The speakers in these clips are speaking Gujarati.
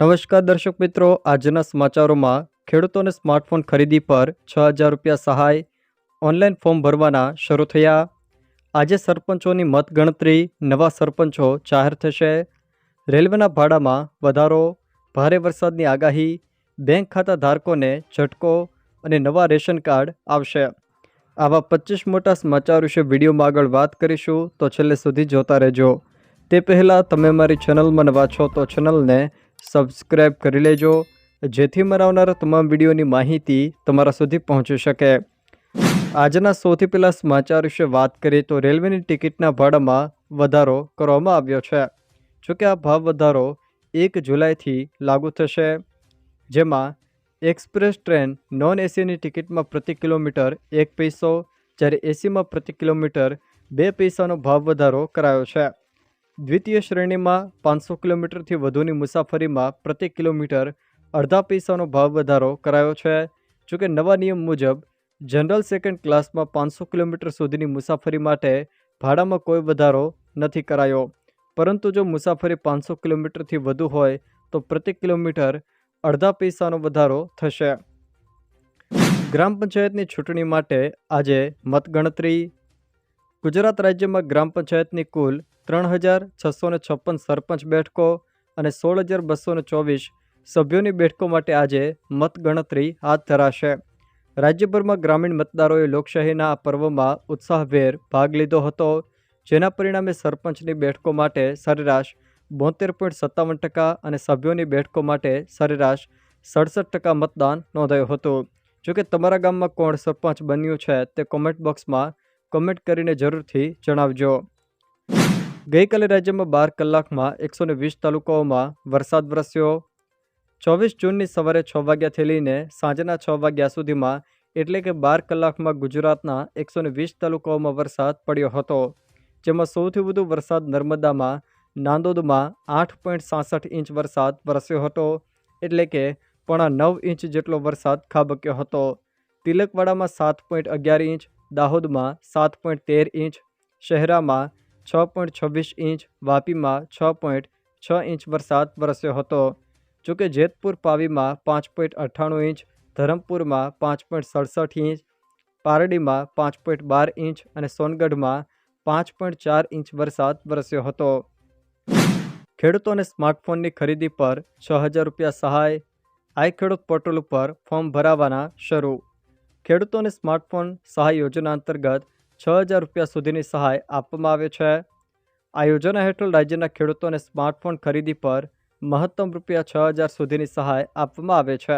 નમસ્કાર દર્શક મિત્રો, આજના સમાચારોમાં ખેડૂતોને સ્માર્ટફોન ખરીદી પર 6,000 રૂપિયા સહાય, ઓનલાઈન ફોર્મ ભરવાના શરૂ થયા. આજે સરપંચોની મતગણતરી, નવા સરપંચો જાહેર થશે. રેલવેના ભાડામાં વધારો, ભારે વરસાદની આગાહી, બેંક ખાતા ધારકોને ઝટકો અને નવા રેશન કાર્ડ આવશે. આવા 25 મોટા સમાચાર વિશે વિડીયોમાં આગળ વાત કરીશું, તો છેલ્લે સુધી જોતા રહેજો. તે પહેલાં તમે મારી ચેનલમાં નવા છો તો ચેનલને સબસ્ક્રાઈબ કરી લેજો, જેથી મારા આવનારા તમામ વિડીયોની માહિતી તમારા સુધી પહોંચી શકે. આજના સૌથી પહેલાં સમાચાર વિશે વાત કરીએ તો રેલવેની ટિકિટના ભાડામાં વધારો કરવામાં આવ્યો છે. જોકે આ ભાવ વધારો 1 જુલાઈથી લાગુ થશે, જેમાં એક્સપ્રેસ ટ્રેન નોન એસીની ટિકિટમાં પ્રતિ કિલોમીટર 1 પૈસો, જ્યારે એસીમાં પ્રતિ કિલોમીટર 2 પૈસાનો ભાવ વધારો કરાયો છે. દ્વિતીય શ્રેણીમાં 500 કિલોમીટરથી વધુની મુસાફરીમાં પ્રતિ કિલોમીટર અડધા પૈસાનો ભાવ વધારો કરાયો છે. જોકે નવા નિયમ મુજબ જનરલ સેકન્ડ ક્લાસમાં 500 કિલોમીટર સુધીની મુસાફરી માટે ભાડામાં કોઈ વધારો નથી કરાયો, પરંતુ જો મુસાફરી 500 કિલોમીટરથી વધુ હોય તો પ્રતિ કિલોમીટર અડધા પૈસાનો વધારો થશે. ગ્રામ પંચાયતની ચૂંટણી માટે આજે મતગણતરી. ગુજરાત રાજ્યમાં ગ્રામ પંચાયતની કુલ 3,656 સરપંચ બેઠકો અને 16,224 સભ્યોની બેઠકો માટે આજે મતગણતરી હાથ ધરાશે. રાજ્યભરમાં ગ્રામીણ મતદારોએ લોકશાહીના આ પર્વમાં ઉત્સાહભેર ભાગ લીધો હતો, જેના પરિણામે સરપંચની બેઠકો માટે સરેરાશ 72.57% અને સભ્યોની બેઠકો માટે સરેરાશ 67% મતદાન નોંધાયું હતું. જોકે તમારા ગામમાં કોણ સરપંચ બન્યું છે તે કોમેન્ટ બોક્સમાં કમેન્ટ કરીને જરૂરથી જણાવજો. ગઈકાલે રાજ્યમાં 12 કલાકમાં 120 તાલુકાઓમાં વરસાદ વરસ્યો. 24 જૂનની સવારે 6 વાગ્યાથી લઈને સાંજના 6 વાગ્યા સુધીમાં, એટલે કે 12 કલાકમાં ગુજરાતના 120 તાલુકાઓમાં વરસાદ પડ્યો હતો, જેમાં સૌથી વધુ વરસાદ નર્મદામાં નાંદોદમાં 8.66 ઇંચ વરસાદ વરસ્યો હતો, એટલે કે 9.5 ઇંચ જેટલો વરસાદ ખાબક્યો હતો. તિલકવાડામાં 7.11 ઇંચ, દાહોદમાં 7.13 ઇંચ, શહેરામાં 6.26 ઇંચ, વાપીમાં 6.6 ઇંચ વરસાદ વરસ્યો હતો. જોકે જેતપુર પાવીમાં 5.98 ઇંચ, ધરમપુરમાં 5.67 ઇંચ, પારડીમાં 5.12 ઇંચ અને સોનગઢમાં 5.4 ઇંચ વરસાદ વરસ્યો હતો. ખેડૂતોને સ્માર્ટફોનની ખરીદી પર 6,000 રૂપિયા સહાય. આઈ ખેડૂત પોર્ટલ ઉપર ફોર્મ ભરાવાના શરૂ. ખેડૂતોને સ્માર્ટફોન સહાય યોજના અંતર્ગત 6,000 રૂપિયા સુધીની સહાય આપવામાં આવે છે. આ યોજના હેઠળ રાજ્યના ખેડૂતોને સ્માર્ટફોન ખરીદી પર મહત્તમ રૂપિયા 6,000 સુધીની સહાય આપવામાં આવે છે,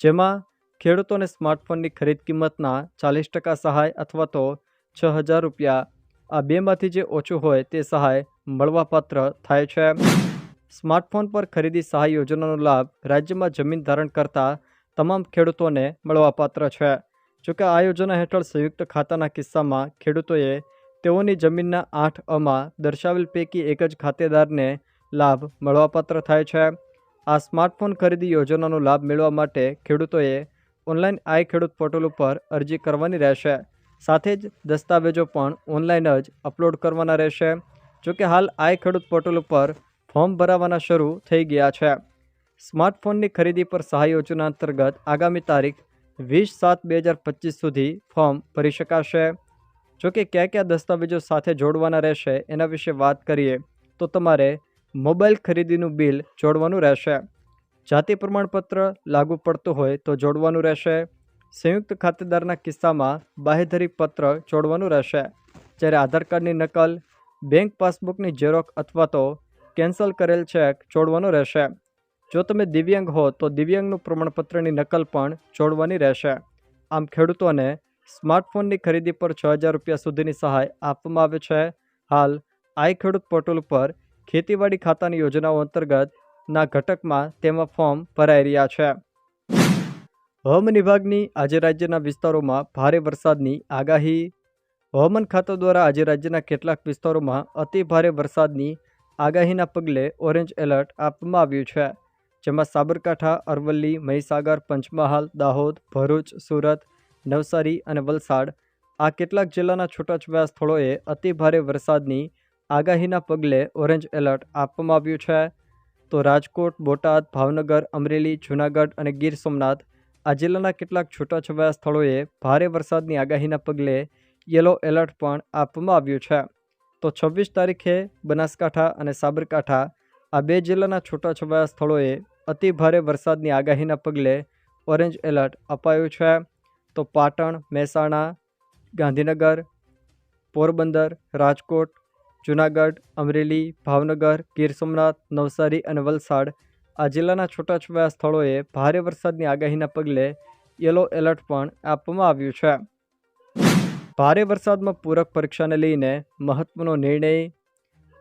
જેમાં ખેડૂતોને સ્માર્ટફોનની ખરીદ કિંમતના 40% સહાય અથવા તો 6,000 રૂપિયા, આ બેમાંથી જે ઓછું હોય તે સહાય મળવાપાત્ર થાય છે. સ્માર્ટફોન પર ખરીદી સહાય યોજનાનો લાભ રાજ્યમાં જમીન ધારણ કરતા તમામ ખેડૂતોને મળવાપાત્ર છે. જોકે આ યોજના હેઠળ સંયુક્ત ખાતાના કિસ્સામાં ખેડૂતોએ તેઓની જમીનના 8અમાં દર્શાવેલ પૈકી એક જ ખાતેદારને લાભ મળવાપાત્ર થાય છે. આ સ્માર્ટફોન ખરીદી યોજનાનો લાભ મેળવવા માટે ખેડૂતોએ ઓનલાઈન આઈ ખેડૂત પોર્ટલ ઉપર અરજી કરવાની રહેશે. સાથે જ દસ્તાવેજો પણ ઓનલાઈન જ અપલોડ કરવાના રહેશે. જોકે હાલ આઈ ખેડૂત પોર્ટલ ઉપર ફોર્મ ભરાવાના શરૂ થઈ ગયા છે. સ્માર્ટફોનની ખરીદી પર સહાય યોજના અંતર્ગત આગામી તારીખ 20/7/2025 સુધી ફોર્મ ભરી શકાશે. જોકે કયા કયા દસ્તાવેજો સાથે જોડવાના રહેશે એના વિશે વાત કરીએ તો તમારે મોબાઈલ ખરીદીનું બિલ જોડવાનું રહેશે. જાતિ પ્રમાણપત્ર લાગુ પડતું હોય તો જોડવાનું રહેશે. સંયુક્ત ખાતેદારના કિસ્સામાં બાહેધરી પત્ર જોડવાનું રહેશે, જ્યારે આધાર કાર્ડની નકલ, બેંક પાસબુકની ઝેરોક્ષ અથવા તો કેન્સલ કરેલ ચેક જોડવાનો રહેશે. જો તમે દિવ્યાંગ હો તો દિવ્યાંગનું પ્રમાણપત્રની નકલ પણ જોડવાની રહેશે. આમ ખેડૂતોને સ્માર્ટફોનની ખરીદી પર 6,000 રૂપિયા સુધીની સહાય આપવામાં આવે છે. હાલ આઈ ખેડૂત પોર્ટલ ઉપર ખેતીવાડી ખાતાની યોજનાઓ અંતર્ગતના ઘટકમાં તેમાં ફોર્મ ભરાઈ રહ્યા છે. હવામાન વિભાગની આજે રાજ્યના વિસ્તારોમાં ભારે વરસાદની આગાહી. હવામાન ખાતા દ્વારા આજે રાજ્યના કેટલાક વિસ્તારોમાં અતિ ભારે વરસાદની આગાહીના પગલે ઓરેન્જ એલર્ટ આપવામાં આવ્યું છે, જેમાં સાબરકાંઠા, અરવલ્લી, મહીસાગર, પંચમહાલ, દાહોદ, ભરૂચ, સુરત, નવસારી અને વલસાડ આ કેટલાક જિલ્લાના છૂટાછવાયા સ્થળોએ અતિ ભારે વરસાદની આગાહીના પગલે ઓરેન્જ એલર્ટ આપવામાં આવ્યું છે. તો રાજકોટ, બોટાદ, ભાવનગર, અમરેલી, જૂનાગઢ અને ગીર સોમનાથ આ જિલ્લાના કેટલાક છૂટાછવાયા સ્થળોએ ભારે વરસાદની આગાહીના પગલે યલો એલર્ટ પણ આપવામાં આવ્યું છે. તો 26 તારીખે બનાસકાંઠા અને સાબરકાંઠા આ બે જિલ્લાના છૂટાછવાયા સ્થળોએ અતિ ભારે વરસાદની આગાહીના પગલે ઓરેન્જ એલર્ટ અપાયું છે. તો પાટણ, મહેસાણા, ગાંધીનગર, પોરબંદર, રાજકોટ, જૂનાગઢ, અમરેલી, ભાવનગર, ગીર સોમનાથ, નવસારી અને વલસાડ આ જિલ્લાના છૂટાછવાયા સ્થળોએ ભારે વરસાદની આગાહીના પગલે યલો એલર્ટ પણ આપવામાં આવ્યું છે. ભારે વરસાદમાં પૂરક પરીક્ષાને લઈને મહત્વનો નિર્ણય.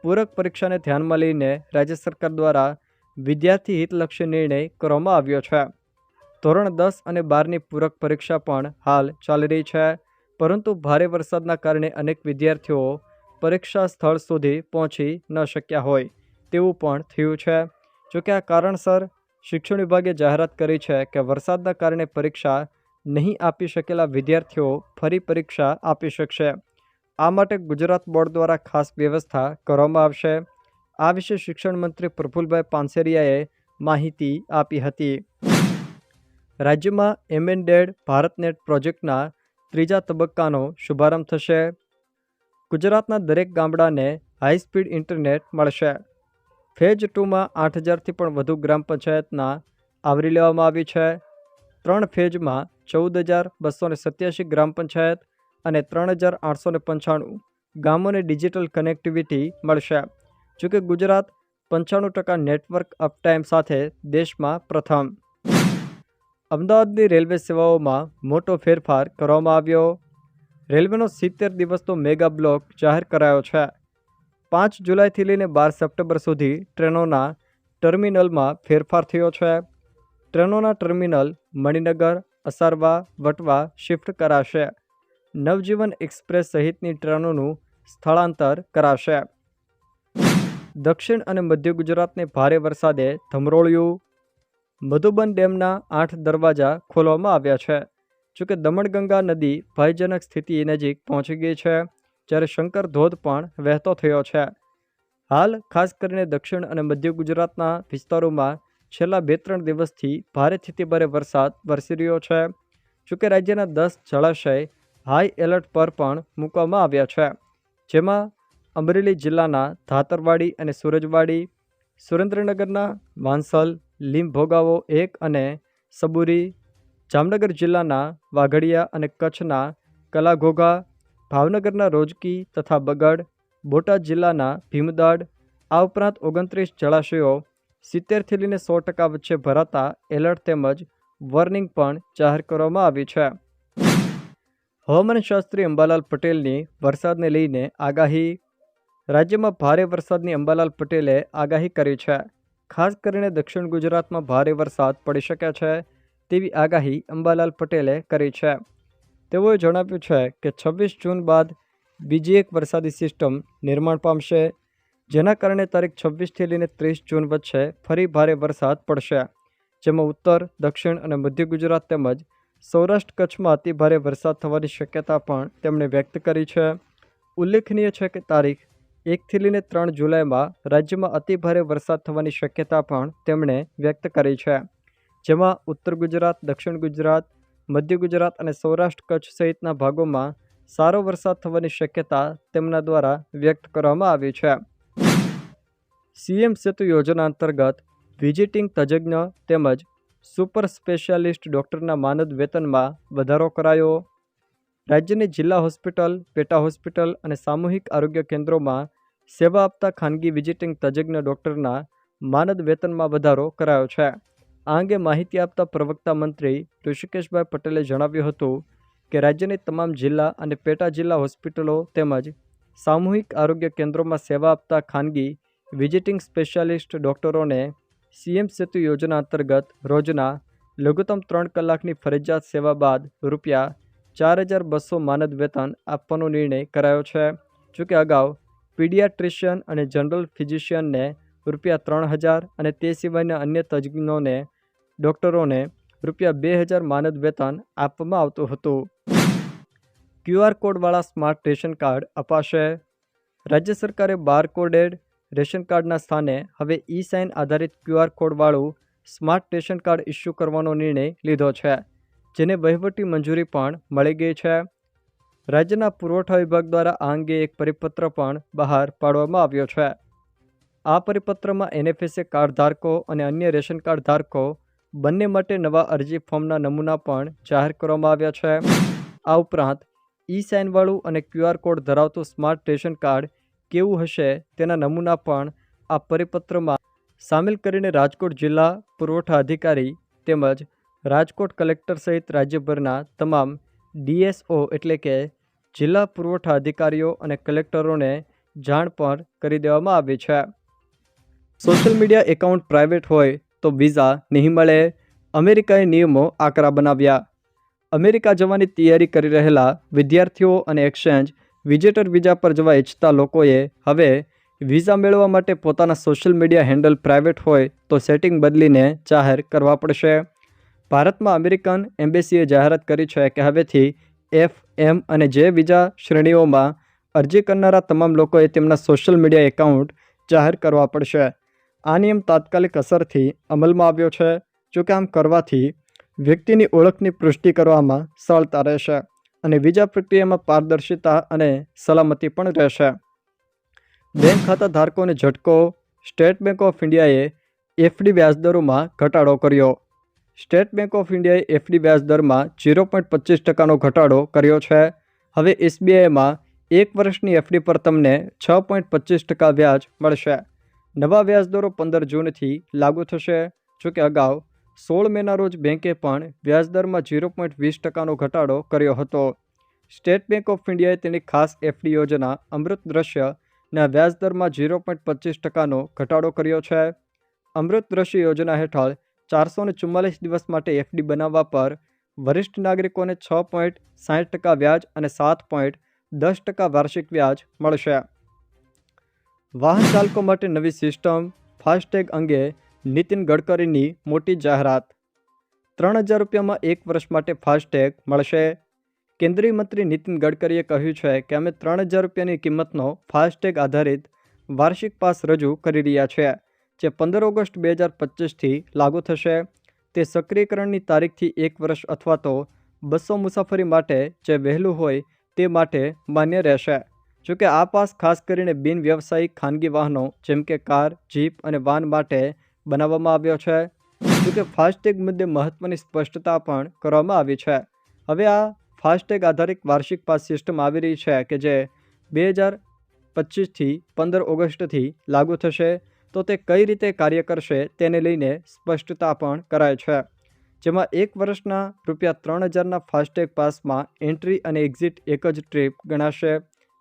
પૂરક પરીક્ષાને ધ્યાનમાં લઈને રાજ્ય સરકાર દ્વારા વિદ્યાર્થી હિતલક્ષી નિર્ણય કરવામાં આવ્યો છે. ધોરણ 10 અને 12ની પૂરક પરીક્ષા પણ હાલ ચાલી રહી છે, પરંતુ ભારે વરસાદના કારણે અનેક વિદ્યાર્થીઓ પરીક્ષા સ્થળ સુધી પહોંચી ન શક્યા હોય તેવું પણ થયું છે. જોકે આ કારણસર શિક્ષણ વિભાગે જાહેરાત કરી છે કે વરસાદના કારણે પરીક્ષા નહીં આપી શકેલા વિદ્યાર્થીઓ ફરી પરીક્ષા આપી શકશે. આ માટે ગુજરાત બોર્ડ દ્વારા ખાસ વ્યવસ્થા કરવામાં આવશે. આ વિશે શિક્ષણ મંત્રી પ્રફુલભાઈ પાનસેરિયાએ માહિતી આપી હતી. રાજ્યમાં એમેન્ડેડ ભારતનેટ પ્રોજેક્ટના ત્રીજા તબક્કાનો શુભારંભ થશે. ગુજરાતના દરેક ગામડાને હાઈસ્પીડ ઇન્ટરનેટ મળશે. ફેઝ 2માં 8,000થી પણ વધુ ગ્રામ પંચાયતના આવરી લેવામાં આવી છે. 3 ફેઝમાં 14,287 ગ્રામ પંચાયત અને 3,895 ગામોને ડિજિટલ કનેક્ટિવિટી મળશે. જોકે ગુજરાત 95% નેટવર્ક અપટાઇમ સાથે દેશમાં પ્રથમ. અમદાવાદની રેલવે સેવાઓમાં મોટો ફેરફાર કરવામાં આવ્યો. રેલવેનો 70 દિવસનો મેગા બ્લોક જાહેર કરાયો છે. 5 જુલાઈથી લઈને 12 સપ્ટેમ્બર સુધી ટ્રેનોના ટર્મિનલમાં ફેરફાર થયો છે. ટ્રેનોના ટર્મિનલ મણિનગર, અસારવા, વટવા શિફ્ટ કરાશે. નવજીવન એક્સપ્રેસ સહિતની ટ્રેનોનું સ્થળાંતર કરાશે. દક્ષિણ અને મધ્ય ગુજરાતને ભારે વરસાદે ધમરોળ્યું. મધુબન ડેમના 8 દરવાજા ખોલવામાં આવ્યા છે. જોકે દમણગંગા નદી ભયજનક સ્થિતિ નજીક પહોંચી ગઈ છે, જ્યારે શંકર ધોધ પણ વહેતો થયો છે. હાલ ખાસ કરીને દક્ષિણ અને મધ્ય ગુજરાતના વિસ્તારોમાં છેલ્લા 2-3 દિવસથી ભારેથી અતિભારે વરસાદ વરસી રહ્યો છે. જોકે રાજ્યના 10 જળાશય હાઈ એલર્ટ પર પણ મૂકવામાં આવ્યા છે, જેમાં અમરેલી જિલ્લાના ધાતરવાડી અને સુરજવાડી, સુરેન્દ્રનગરના વાંસલ, લીંભોગાવો 1 અને સબુરી, જામનગર જિલ્લાના વાઘડિયા અને કચ્છના કલાઘોઘા, ભાવનગરના રોજકી તથા બગડ, બોટાદ જિલ્લાના ભીમદાડ, આ ઉપરાંત 29 જળાશયો 70થી લઈને 100% વચ્ચે ભરાતા એલર્ટ તેમજ વોર્નિંગ પણ જાહેર કરવામાં આવી છે. હવામાનશાસ્ત્રી અંબાલાલ પટેલની વરસાદને લઈને આગાહી. રાજ્યમાં ભારે વરસાદની અંબાલાલ પટેલે આગાહી કરી છે. ખાસ કરીને દક્ષિણ ગુજરાતમાં ભારે વરસાદ પડી શકે છે તેવી આગાહી અંબાલાલ પટેલે કરી છે. તેઓએ જણાવ્યું છે કે 26 જૂન બાદ બીજી એક વરસાદી સિસ્ટમ નિર્માણ પામશે, જેના કારણે તારીખ 26થી લઈને 30 જૂન વચ્ચે ફરી ભારે વરસાદ પડશે, જેમાં ઉત્તર, દક્ષિણ અને મધ્ય ગુજરાત તેમજ સૌરાષ્ટ્ર કચ્છમાં અતિ ભારે વરસાદ થવાની શક્યતા પણ તેમણે વ્યક્ત કરી છે. ઉલ્લેખનીય છે કે તારીખ 1થી લઈને 3 જુલાઈમાં રાજ્યમાં અતિ ભારે વરસાદ થવાની શક્યતા પણ તેમણે વ્યક્ત કરી છે, જેમાં ઉત્તર ગુજરાત, દક્ષિણ ગુજરાત, મધ્ય ગુજરાત અને સૌરાષ્ટ્ર કચ્છ સહિતના ભાગોમાં સારો વરસાદ થવાની શક્યતા તેમના દ્વારા વ્યક્ત કરવામાં આવી છે. સીએમ સેતુ યોજના અંતર્ગત વિઝિટિંગ તજજ્ઞ તેમજ સુપર સ્પેશિયાલિસ્ટ ડૉક્ટરના માનદ વેતનમાં વધારો કરાયો. રાજ્યની જિલ્લા હોસ્પિટલ, પેટા હોસ્પિટલ અને સામૂહિક આરોગ્ય કેન્દ્રોમાં સેવા આપતા ખાનગી વિઝિટિંગ તજજ્ઞ ડૉક્ટરના માનદ વેતનમાં વધારો કરાયો છે. આ અંગે માહિતી આપતા પ્રવક્તા મંત્રી ઋષિકેશભાઈ પટેલે જણાવ્યું હતું કે રાજ્યની તમામ જિલ્લા અને પેટા જિલ્લા હોસ્પિટલો તેમજ સામૂહિક આરોગ્ય કેન્દ્રોમાં સેવા આપતા ખાનગી વિઝિટિંગ સ્પેશિયાલિસ્ટ ડૉક્ટરોને સીએમ સેતુ યોજના અંતર્ગત રોજના લઘુત્તમ 3 કલાકની ફરજિયાત સેવા બાદ ₹4,200 માનદ વેતન આપવાનો નિર્ણય કરાયો છે. જોકે અગાઉ પીડિયાટ્રિશિયન અને જનરલ ફિઝિશિયનને ₹3,000 અને તે સિવાયના અન્ય તજજ્ઞોને ડૉક્ટરોને ₹2,000 માનદ વેતન આપવામાં આવતું હતું. QR કોડવાળા સ્માર્ટ રેશન કાર્ડ અપાશે. રાજ્ય સરકારે બારકોડેડ રેશન કાર્ડના સ્થાને હવે ઈ સાઇન આધારિત QR કોડવાળું સ્માર્ટ રેશન કાર્ડ ઇસ્યુ કરવાનો નિર્ણય લીધો છે, જેને વહીવટી મંજૂરી પણ મળી ગઈ છે. રાજ્યના પુરવઠા વિભાગ દ્વારા આ અંગે એક પરિપત્ર પણ બહાર પાડવામાં આવ્યો છે. આ પરિપત્રમાં NFSA કાર્ડ ધારકો અને અન્ય રેશન કાર્ડ ધારકો બંને માટે નવા અરજી ફોર્મના નમૂના પણ જાહેર કરવામાં આવ્યા છે. આ ઉપરાંત ઈ સાઇનવાળું અને QR કોડ ધરાવતું સ્માર્ટ રેશન કાર્ડ કેવું હશે તેના નમૂના પણ આ પરિપત્રમાં સામેલ કરીને રાજકોટ જિલ્લા પુરવઠા અધિકારી તેમજ રાજકોટ કલેક્ટર સહિત રાજ્યભરના તમામ DSO એટલે કે જિલ્લા પુરવઠા અધિકારીઓ અને કલેક્ટરોને જાણ પણ કરી દેવામાં આવી છે. સોશિયલ મીડિયા એકાઉન્ટ પ્રાઇવેટ હોય તો વિઝા નહીં મળે. અમેરિકાએ નિયમો આકરા બનાવ્યા. અમેરિકા જવાની તૈયારી કરી રહેલા વિદ્યાર્થીઓ અને એક્સચેન્જ વિઝિટર વિઝા પર જવા ઈચ્છતા લોકોએ હવે વિઝા મેળવવા માટે પોતાના સોશિયલ મીડિયા હેન્ડલ પ્રાઇવેટ હોય તો સેટિંગ બદલીને જાહેર કરવા પડશે. ભારતમાં અમેરિકન એમ્બેસીએ જાહેરાત કરી છે કે હવેથી F, M અને J વિઝા શ્રેણીઓમાં અરજી કરનારા તમામ લોકોએ તેમના સોશિયલ મીડિયા એકાઉન્ટ જાહેર કરવા પડશે. આ નિયમ તાત્કાલિક અસરથી અમલમાં આવ્યો છે. જોકે આમ કરવાથી વ્યક્તિની ઓળખની પુષ્ટિ કરવામાં સરળતા રહેશે અને વિઝા પ્રક્રિયામાં પારદર્શિતા અને સલામતી પણ રહેશે. બેંક ખાતા ધારકોને ઝટકો. સ્ટેટ બેંક ઓફ ઇન્ડિયાએ FD વ્યાજદરોમાં ઘટાડો કર્યો. સ્ટેટ બેંક ઓફ ઇન્ડિયાએ FD વ્યાજદરમાં 0.25% ઘટાડો કર્યો છે. હવે SBIમાં 1 વર્ષની FD પર તમને 6.25% વ્યાજ મળશે. નવા વ્યાજદરો 15 જૂનથી લાગુ થશે. જોકે અગાઉ 16 મેના રોજ બેંકે પણ વ્યાજદરમાં 0.20% ઘટાડો કર્યો હતો. સ્ટેટ બેંક ઓફ ઇન્ડિયાએ તેની ખાસ FD યોજના અમૃત દ્રશ્યના વ્યાજદરમાં 0.25%નો ઘટાડો કર્યો છે. અમૃત દ્રશ્ય યોજના હેઠળ 444 દિવસ માટે FD બનાવવા પર વરિષ્ઠ નાગરિકોને 6.60% વ્યાજ અને 7.10% વાર્ષિક વ્યાજ મળશે. વાહન ચાલકો માટે નવી સિસ્ટમ. ફાસ્ટેગ અંગે નીતિન ગડકરીની મોટી જાહેરાત. 3000 રૂપિયામાં 1 વર્ષ માટે ફાસ્ટેગ મળશે. કેન્દ્રીય મંત્રી નીતિન ગડકરીએ કહ્યું છે કે અમે 3000 રૂપિયાની કિંમતનો ફાસ્ટેગ આધારિત વાર્ષિક પાસ રજૂ કરી રહ્યા છીએ, જે 15 ઓગસ્ટ 2025થી લાગુ થશે. તે સક્રિયકરણની તારીખથી 1 વર્ષ અથવા તો 200 મુસાફરી માટે જે વહેલું હોય તે માટે માન્ય રહેશે. જોકે આ પાસ ખાસ કરીને બિન વ્યવસાયિક ખાનગી વાહનો જેમ કે કાર, જીપ અને વાન માટે બનાવવામાં આવ્યો છે. જોકે ફાસ્ટેગ મુદ્દે મહત્વની સ્પષ્ટતા પણ કરવામાં આવી છે. હવે આ ફાસ્ટેગ આધારિત વાર્ષિક પાસ સિસ્ટમ આવી રહી છે કે જે 2025થી 15 ઓગસ્ટથી લાગુ થશે. તો તે કઈ રીતે કાર્ય કરશે તેને લઈને સ્પષ્ટતા પણ કરાય છે. જેમાં 1 વર્ષના ₹3000ના ફાસ્ટેગ પાસમાં એન્ટ્રી અને એક્ઝિટ એક જ ટ્રીપ ગણાશે.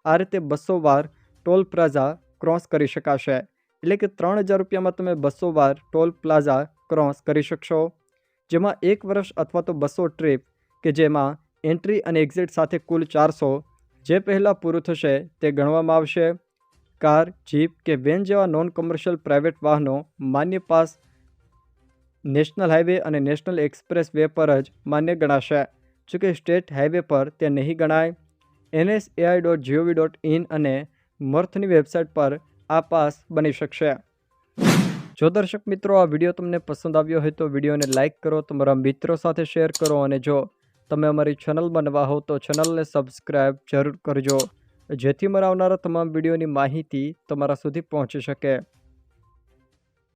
આ રીતે 200 વાર ટોલ પ્લાઝા ક્રોસ કરી શકાશે. એટલે કે 3000 રૂપિયામાં તમે 200 વાર ટોલ પ્લાઝા ક્રોસ કરી શકશો. જેમાં 1 વર્ષ અથવા તો 200 ટ્રીપ કે જેમાં એન્ટ્રી અને એક્ઝિટ સાથે કુલ 400 જે પહેલાં પૂરું થશે તે ગણવામાં આવશે. કાર, જીપ કે વેન જેવા નોન કોમર્શિયલ પ્રાઇવેટ વાહનો માન્ય પાસ નેશનલ હાઈવે અને નેશનલ એક્સપ્રેસ વે પર જ માન્ય ગણાશે. જોકે સ્ટેટ હાઈવે પર તે નહીં ગણાય. NSAI.gov.in અને મર્થની વેબસાઇટ પર આ પાસ બની શકશે. જો દર્શક મિત્રો આ વિડીયો તમને પસંદ આવ્યો હોય તો વિડીયોને લાઇક કરો, તમારા મિત્રો સાથે શેર કરો અને જો તમે અમારી ચેનલમાં નવા હો તો ચેનલને સબસ્ક્રાઈબ જરૂર કરજો, જેથી મારા આવનારા તમામ વિડીયોની માહિતી તમારા સુધી પહોંચી શકે.